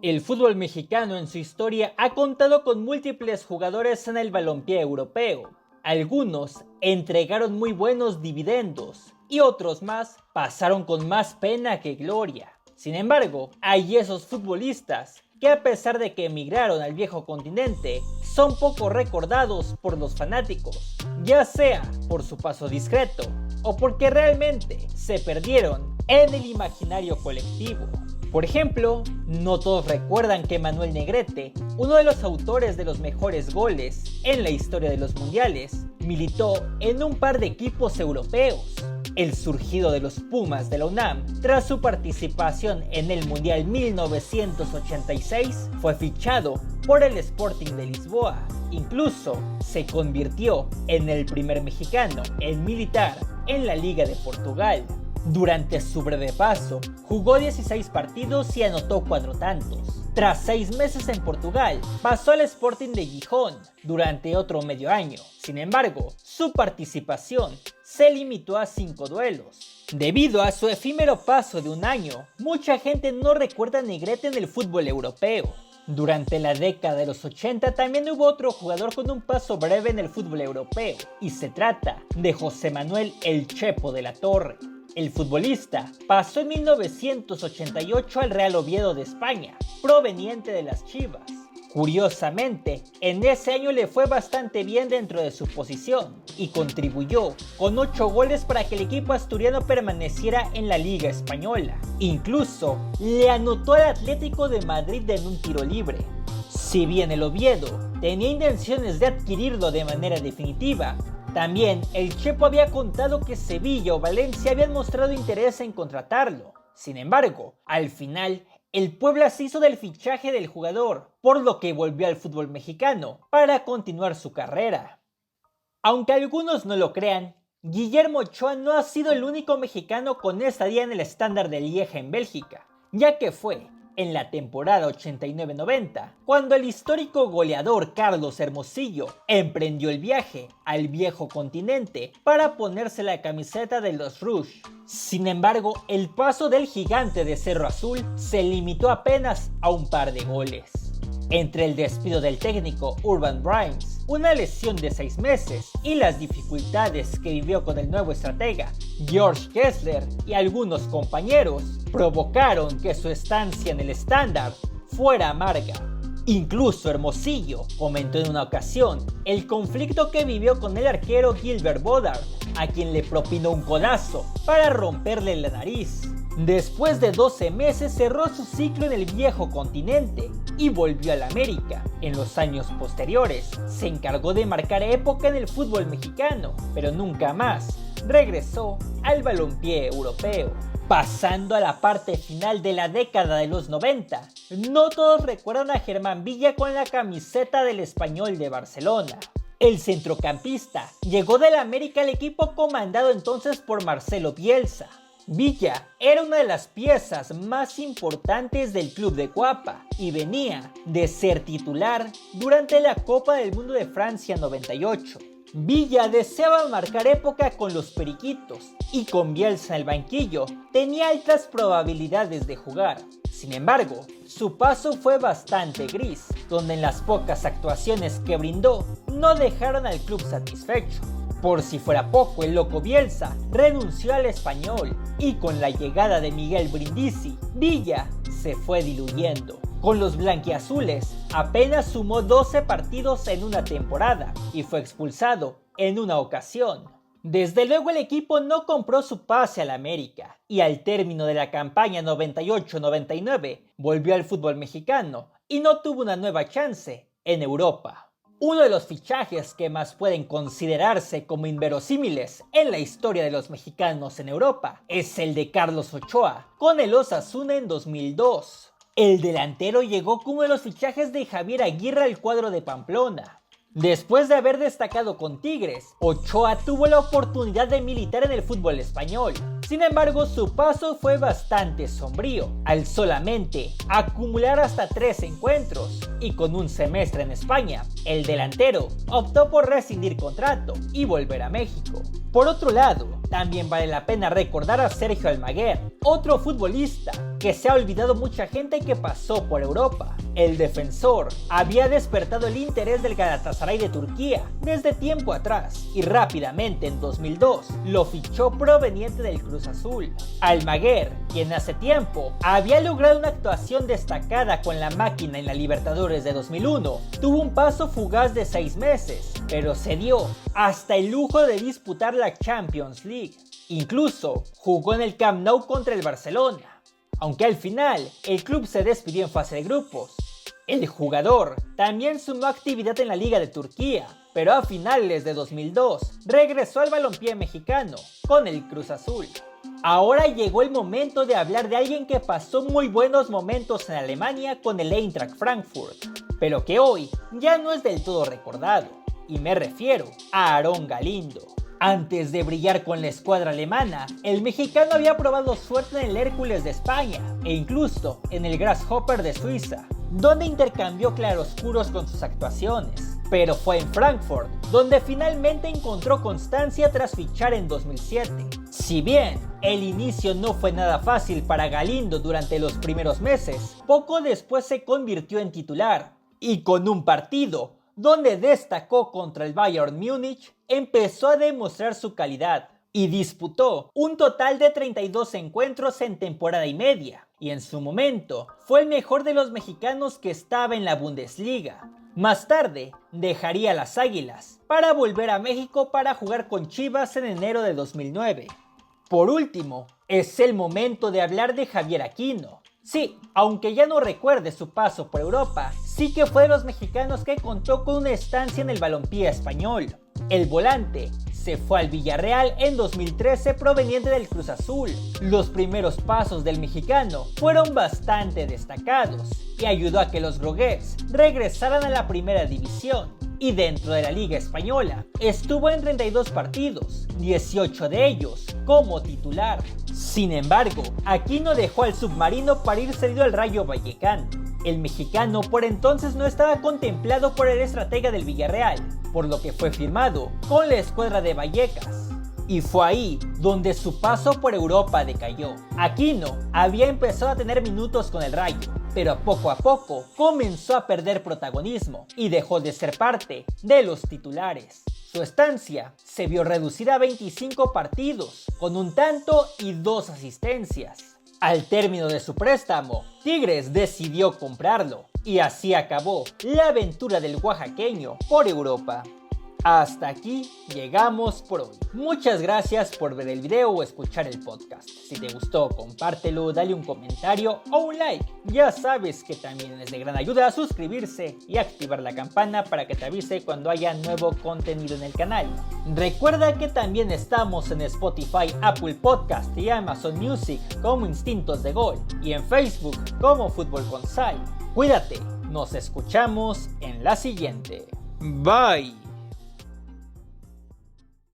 El fútbol mexicano en su historia ha contado con múltiples jugadores en el balompié europeo. Algunos entregaron muy buenos dividendos y otros más pasaron con más pena que gloria. Sin embargo, hay esos futbolistas que a pesar de que emigraron al viejo continente, son poco recordados por los fanáticos, ya sea por su paso discreto o porque realmente se perdieron en el imaginario colectivo. Por ejemplo, no todos recuerdan que Manuel Negrete, uno de los autores de los mejores goles en la historia de los mundiales, militó en un par de equipos europeos. El surgido de los Pumas de la UNAM, tras su participación en el Mundial 1986, fue fichado por el Sporting de Lisboa. Incluso se convirtió en el primer mexicano en militar en la Liga de Portugal. Durante su breve paso, jugó 16 partidos y anotó 4 tantos. Tras 6 meses en Portugal, pasó al Sporting de Gijón durante otro medio año. Sin embargo, su participación se limitó a 5 duelos. Debido a su efímero paso de un año, mucha gente no recuerda a Negrete en el fútbol europeo. Durante la década de los 80 también hubo otro jugador con un paso breve en el fútbol europeo, y se trata de José Manuel El Chepo de la Torre. El futbolista pasó en 1988 al Real Oviedo de España, proveniente de las Chivas. Curiosamente, en ese año le fue bastante bien dentro de su posición y contribuyó con 8 goles para que el equipo asturiano permaneciera en la Liga Española. Incluso le anotó al Atlético de Madrid en un tiro libre. Si bien el Oviedo tenía intenciones de adquirirlo de manera definitiva, también el Chepo había contado que Sevilla o Valencia habían mostrado interés en contratarlo. Sin embargo, al final, el Puebla se hizo del fichaje del jugador, por lo que volvió al fútbol mexicano para continuar su carrera. Aunque algunos no lo crean, Guillermo Ochoa no ha sido el único mexicano con estadía en el Standard de Lieja en Bélgica, ya que fue en la temporada 89-90, cuando el histórico goleador Carlos Hermosillo emprendió el viaje al viejo continente para ponerse la camiseta de los Rouge. Sin embargo, el paso del gigante de Cerro Azul se limitó apenas a un par de goles. Entre el despido del técnico Urban Brimes, una lesión de 6 meses y las dificultades que vivió con el nuevo estratega George Kessler y algunos compañeros, provocaron que su estancia en el Standard fuera amarga. Incluso Hermosillo comentó en una ocasión el conflicto que vivió con el arquero Gilbert Bodard, a quien le propinó un codazo para romperle la nariz. Después de 12 meses cerró su ciclo en el viejo continente y volvió al América. En los años posteriores se encargó de marcar época en el fútbol mexicano, pero nunca más regresó al balompié europeo. Pasando a la parte final de la década de los 90, no todos recuerdan a Germán Villa con la camiseta del Español de Barcelona. El centrocampista llegó del América al equipo comandado entonces por Marcelo Bielsa. Villa era una de las piezas más importantes del club de Cuapa y venía de ser titular durante la Copa del Mundo de Francia 98. Villa deseaba marcar época con los Periquitos y con Bielsa en el banquillo tenía altas probabilidades de jugar. Sin embargo, su paso fue bastante gris, donde en las pocas actuaciones que brindó no dejaron al club satisfecho. Por si fuera poco, el loco Bielsa renunció al Español y con la llegada de Miguel Brindisi, Villa se fue diluyendo. Con los blanquiazules apenas sumó 12 partidos en una temporada y fue expulsado en una ocasión. Desde luego el equipo no compró su pase al América y al término de la campaña 98-99 volvió al fútbol mexicano y no tuvo una nueva chance en Europa. Uno de los fichajes que más pueden considerarse como inverosímiles en la historia de los mexicanos en Europa es el de Carlos Ochoa con el Osasuna en 2002. El delantero llegó como uno de los fichajes de Javier Aguirre al cuadro de Pamplona. Después de haber destacado con Tigres, Ochoa tuvo la oportunidad de militar en el fútbol español, Sin embargo, su paso fue bastante sombrío, al solamente acumular hasta 3 encuentros, y con un semestre en España, el delantero optó por rescindir contrato y volver a México. Por otro lado, también vale la pena recordar a Sergio Almaguer, otro futbolista que se ha olvidado mucha gente que pasó por Europa. El defensor había despertado el interés del Galatasaray de Turquía desde tiempo atrás y rápidamente en 2002 lo fichó proveniente del Cruz Azul. Almaguer, quien hace tiempo había logrado una actuación destacada con la máquina en la Libertadores de 2001, tuvo un paso fugaz de 6 meses, pero se dio hasta el lujo de disputar la Champions League. Incluso jugó en el Camp Nou contra el Barcelona, aunque al final el club se despidió en fase de grupos. El jugador también sumó actividad en la Liga de Turquía, pero a finales de 2002 regresó al balompié mexicano con el Cruz Azul. Ahora llegó el momento de hablar de alguien que pasó muy buenos momentos en Alemania con el Eintracht Frankfurt, pero que hoy ya no es del todo recordado, y me refiero a Aarón Galindo. Antes de brillar con la escuadra alemana, el mexicano había probado suerte en el Hércules de España e incluso en el Grasshopper de Suiza, donde intercambió claroscuros con sus actuaciones. Pero fue en Frankfurt donde finalmente encontró constancia tras fichar en 2007. Si bien el inicio no fue nada fácil para Galindo durante los primeros meses, poco después se convirtió en titular y con un partido donde destacó contra el Bayern Múnich, empezó a demostrar su calidad y disputó un total de 32 encuentros en temporada y media, y en su momento fue el mejor de los mexicanos que estaba en la Bundesliga. Más tarde dejaría las Águilas para volver a México para jugar con Chivas en enero de 2009. Por último, es el momento de hablar de Javier Aquino. Sí, aunque ya no recuerde su paso por Europa, sí que fue de los mexicanos que contó con una estancia en el balompié español. El volante se fue al Villarreal en 2013 proveniente del Cruz Azul. Los primeros pasos del mexicano fueron bastante destacados y ayudó a que los groguets regresaran a la primera división. Y dentro de la Liga Española, estuvo en 32 partidos, 18 de ellos como titular. Sin embargo, Aquino dejó al submarino para ir cedido al Rayo Vallecano. El mexicano por entonces no estaba contemplado por el estratega del Villarreal, por lo que fue firmado con la escuadra de Vallecas. Y fue ahí donde su paso por Europa decayó. Aquino había empezado a tener minutos con el Rayo, pero poco a poco comenzó a perder protagonismo y dejó de ser parte de los titulares. Su estancia se vio reducida a 25 partidos, con un tanto y 2 asistencias. Al término de su préstamo, Tigres decidió comprarlo, y así acabó la aventura del oaxaqueño por Europa. Hasta aquí llegamos por hoy. Muchas gracias por ver el video o escuchar el podcast. Si te gustó, compártelo, dale un comentario o un like. Ya sabes que también es de gran ayuda suscribirse y activar la campana para que te avise cuando haya nuevo contenido en el canal. Recuerda que también estamos en Spotify, Apple Podcast y Amazon Music como Instintos de Gol y en Facebook como Fútbol con Sal. Cuídate, nos escuchamos en la siguiente. Bye.